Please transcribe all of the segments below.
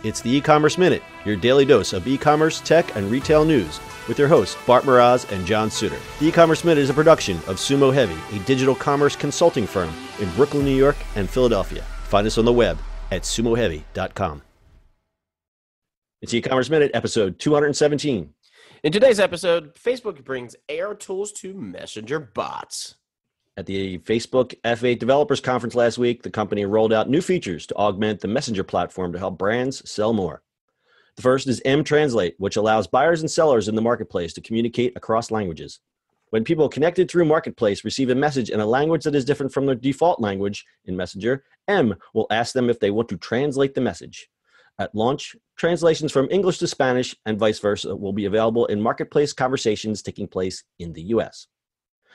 It's the E-Commerce Minute, your daily dose of e-commerce, tech, and retail news with your hosts, Bart Mroz and John Suter. The E-Commerce Minute is a production of Sumo Heavy, a digital commerce consulting firm in Brooklyn, New York, and Philadelphia. Find us on the web at sumoheavy.com. It's the E-Commerce Minute, episode 217. In today's episode, Facebook brings AR tools to Messenger bots. At the Facebook F8 Developers Conference last week, the company rolled out new features to augment the Messenger platform to help brands sell more. The first is mTranslate, which allows buyers and sellers in the marketplace to communicate across languages. When people connected through Marketplace receive a message in a language that is different from their default language in Messenger, M will ask them if they want to translate the message. At launch, translations from English to Spanish and vice versa will be available in Marketplace conversations taking place in the US.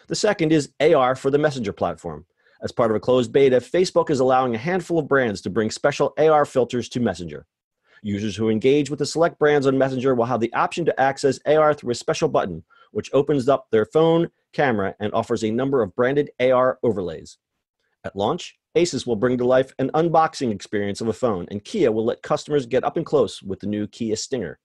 The second is AR for the Messenger platform. As part of a closed beta, Facebook is allowing a handful of brands to bring special AR filters to Messenger. Users who engage with the select brands on Messenger will have the option to access AR through a special button, which opens up their phone camera and offers a number of branded AR overlays. At launch, Asus will bring to life an unboxing experience of a phone, and Kia will let customers get up and close with the new Kia Stinger.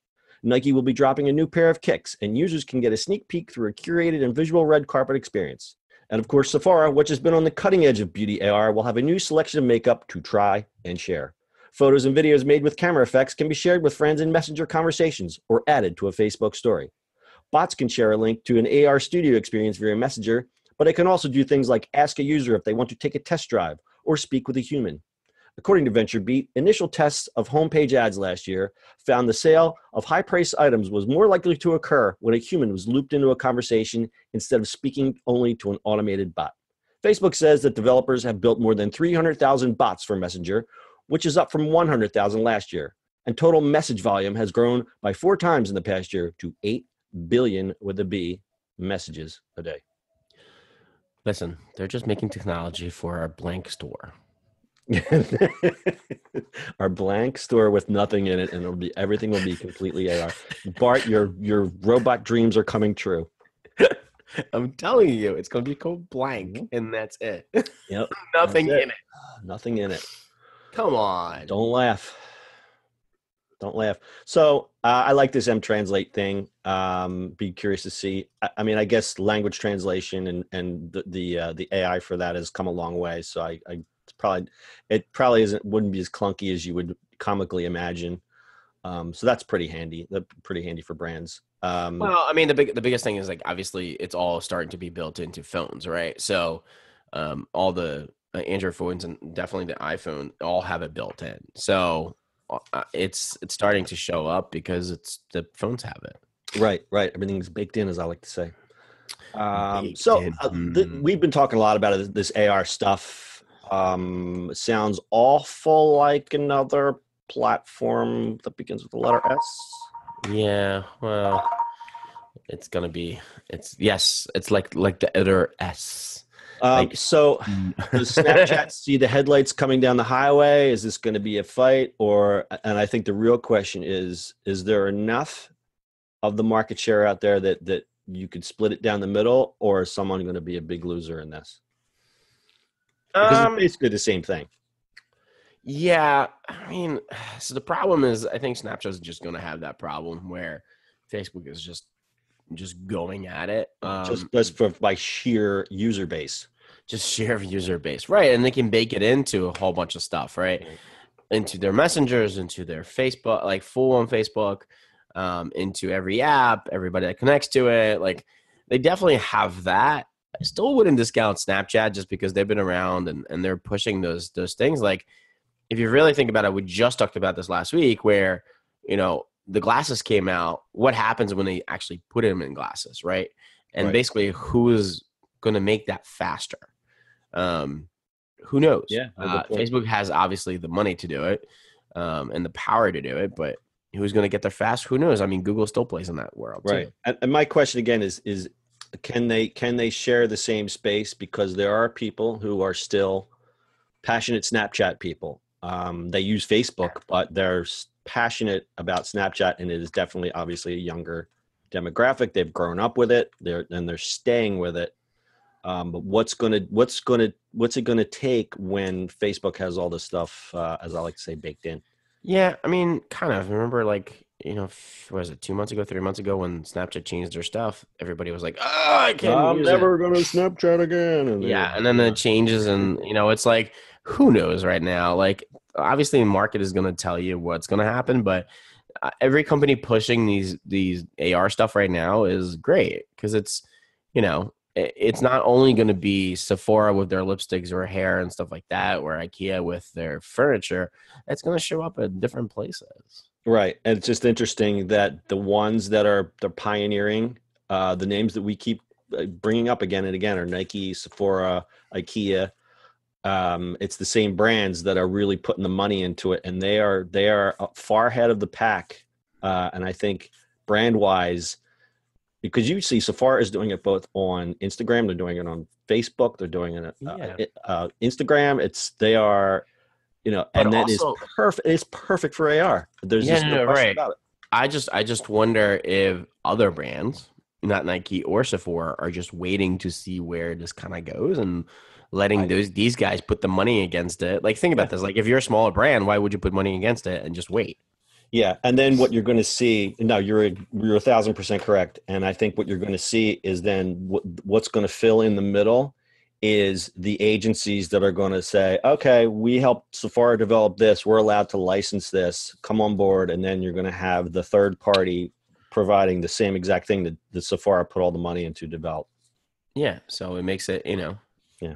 Nike will be dropping a new pair of kicks, and users can get a sneak peek through a curated and visual red carpet experience. And of course, Sephora, which has been on the cutting edge of beauty AR, will have a new selection of makeup to try and share. Photos and videos made with camera effects can be shared with friends in Messenger conversations or added to a Facebook story. Bots can share a link to an AR studio experience via Messenger, but it can also do things like ask a user if they want to take a test drive or speak with a human. According to VentureBeat, initial tests of homepage ads last year found the sale of high-priced items was more likely to occur when a human was looped into a conversation instead of speaking only to an automated bot. Facebook says that developers have built more than 300,000 bots for Messenger, which is up from 100,000 last year. And total message volume has grown by 4 times in the past year to 8 billion with a B messages a day. Listen, they're just making technology for our blank store. Our blank store with nothing in it, and everything will be completely AR. Bart, your robot dreams are coming true. I'm telling you, it's going to be called blank, and that's it. Yep, Nothing that's it. in it. Nothing in it. Come on. Don't laugh. Don't laugh. So I like this mTranslate thing. Be curious to see. I mean, I guess language translation and the AI for that has come a long way. So it probably wouldn't be as clunky as you would comically imagine. So that's pretty handy. That's pretty handy for brands. Well, I mean, the biggest thing is, like, obviously it's all starting to be built into phones, right? So all the Android phones and definitely the iPhone all have it built in. So it's starting to show up because the phones have it. Right. Everything's baked in, as I like to say. We've been talking a lot about this AR stuff. Sounds awful like another platform that begins with the letter S. Yeah, well, it's like the other S. So does Snapchat see the headlights coming down the highway? Is this going to be a fight? And I think the real question is there enough of the market share out there that you could split it down the middle, or is someone going to be a big loser in this? Because it's basically the same thing. Yeah, I mean, so the problem is, I think Snapchat is just going to have that problem where Facebook is just going at it. Just by sheer user base. Just sheer user base, right? And they can bake it into a whole bunch of stuff, right? Into their messengers, into their Facebook, like full on Facebook, into every app, everybody that connects to it. Like, they definitely have that. I still wouldn't discount Snapchat just because they've been around and they're pushing those things. Like, if you really think about it, we just talked about this last week where, the glasses came out. What happens when they actually put them in glasses, right? And basically, who is going to make that faster? Who knows? Yeah, Facebook has obviously the money to do it and the power to do it, but who's going to get there fast? Who knows? I mean, Google still plays in that world, right? Too. And my question again is can they share the same space? Because there are people who are still passionate Snapchat people. They use Facebook, but they're passionate about Snapchat, and it is definitely obviously a younger demographic. They've grown up with it. They're staying with it. But what's it gonna take when Facebook has all this stuff, as I like to say, baked in? Yeah, I mean, kind of. Remember, like, what was it, 2 months ago, 3 months ago, when Snapchat changed their stuff? Everybody was like, "Oh, I can't I'm use it." never gonna Snapchat again. And Yeah, and then it changes, and it's like, who knows right now? Like, obviously, the market is going to tell you what's going to happen, but every company pushing these AR stuff right now is great because it's not only going to be Sephora with their lipsticks or hair and stuff like that, or IKEA with their furniture. It's going to show up at different places. Right. And it's just interesting that the ones that they're pioneering, the names that we keep bringing up again and again are Nike, Sephora, IKEA. It's the same brands that are really putting the money into it, and they are far ahead of the pack. And I think brand wise, because you see Sephora is doing it both on Instagram, they're doing it on Facebook, they're doing it Instagram. They are, But and that also, is perfect. It's perfect for AR. There's just no question right. about it. I just wonder if other brands, not Nike or Sephora, are just waiting to see where this kind of goes and letting these guys put the money against it. Like, think about this. Like, if you're a smaller brand, why would you put money against it and just wait? Yeah, and then what you're going to see, no, you're 1,000% correct. And I think what you're going to see is then what's going to fill in the middle is the agencies that are going to say, okay, we helped Sephora develop this. We're allowed to license this. Come on board. And then you're going to have the third party providing the same exact thing that the Sephora put all the money into develop. Yeah, so it makes it, Yeah,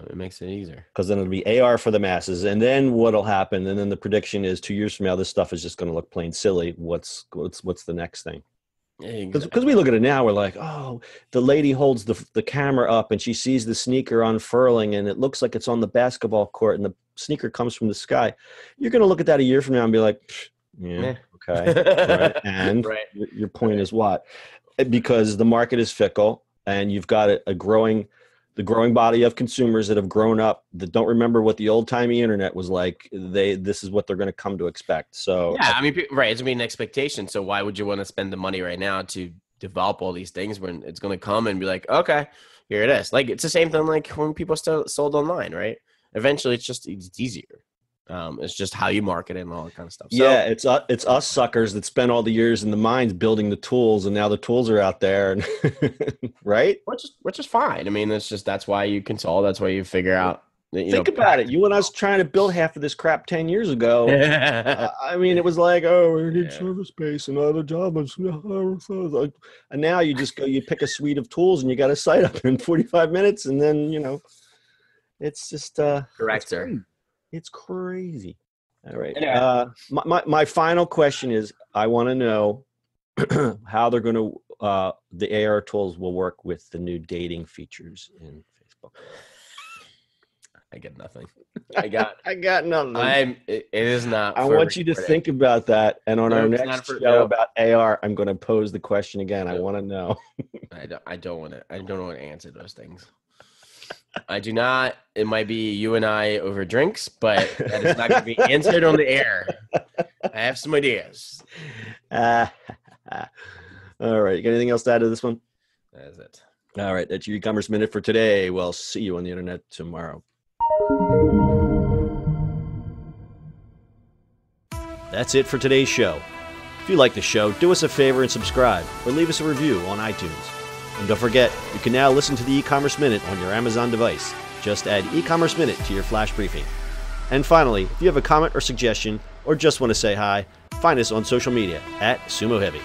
it makes it easier. because then it'll be AR for the masses, and then what'll happen? And then the prediction is 2 years from now, this stuff is just going to look plain silly. What's the next thing? Because we look at it now, we're like, oh, the lady holds the camera up and she sees the sneaker unfurling, and it looks like it's on the basketball court, and the sneaker comes from the sky. You're going to look at that a year from now and be like, yeah, okay, right. And your point is what? Because the market is fickle, and you've got the growing body of consumers that have grown up that don't remember what the old timey internet was like. This is what they're going to come to expect. So yeah, I mean, right, it's an expectation. So why would you want to spend the money right now to develop all these things when it's going to come and be like, okay, here it is. Like, it's the same thing like when people sold online, right? Eventually, it's easier. It's just how you market it and all that kind of stuff. So, yeah, it's us suckers that spent all the years in the mines building the tools, and now the tools are out there, and right? Which is fine. I mean, that's why you consult. That's why you figure out. Think about it. You and us trying to build half of this crap 10 years ago. I mean, it was like, oh, we need service space and other jobs. And now you just you pick a suite of tools, and you got a site up in 45 minutes, and then it's just correct, sir. It's crazy. All right. My final question is, I want to know how they're going to the AR tools will work with the new dating features in Facebook. I get nothing. I got nothing. It is not. I want you to think about that, and on our next show about AR, I'm going to pose the question again. I want to know. I don't want to answer those things. I do not. It might be you and I over drinks, but that is not going to be answered on the air. I have some ideas. All right. You got anything else to add to this one? That is it. All right. That's your e-commerce minute for today. We'll see you on the internet tomorrow. That's it for today's show. If you like the show, do us a favor and subscribe or leave us a review on iTunes. And don't forget, you can now listen to the e-commerce minute on your Amazon device. Just add e-commerce minute to your flash briefing. And finally, if you have a comment or suggestion or just want to say hi, find us on social media @Sumo Heavy.